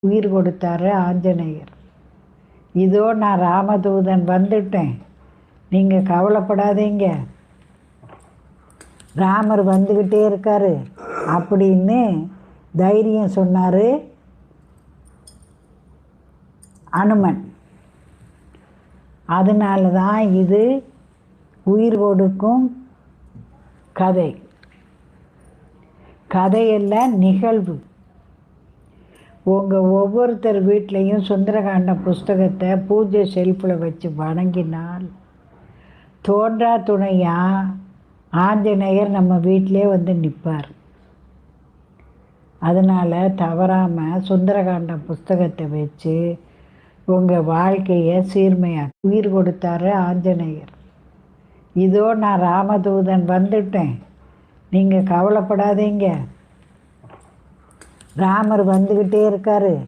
உயிர் கொடுத்தாரு ஆஞ்சநேயர். இதோ நான் ராமதூதன் வந்துட்டேன், நீங்கள் கவலைப்படாதீங்க, ராமர் வந்துக்கிட்டே இருக்காரு அப்படின்னு தைரியம் சொன்னார் அனுமன். அதனால தான் இது உயிர் கொடுக்கும் கதை. கதையெல்லாம் நிகழ்வு. உங்கள் ஒவ்வொருத்தர் வீட்லேயும் சுந்தரகாண்ட புஸ்தகத்தை பூஜை செல்ஃபில் வச்சு வணங்கினால் தோன்றா துணையாக ஆஞ்சநேயர் நம்ம வீட்டிலே வந்து நிற்பார். அதனால் தவறாமல் சுந்தரகாண்ட புஸ்தகத்தை வச்சு உங்கள் வாழ்க்கையை உயிர் கொடுத்தாரு ஆஞ்சநேயர். இதோ நான் ராமதூதன் வந்துட்டேன், நீங்கள் கவலைப்படாதீங்க, ராமர் வந்துக்கிட்டே இருக்காரு.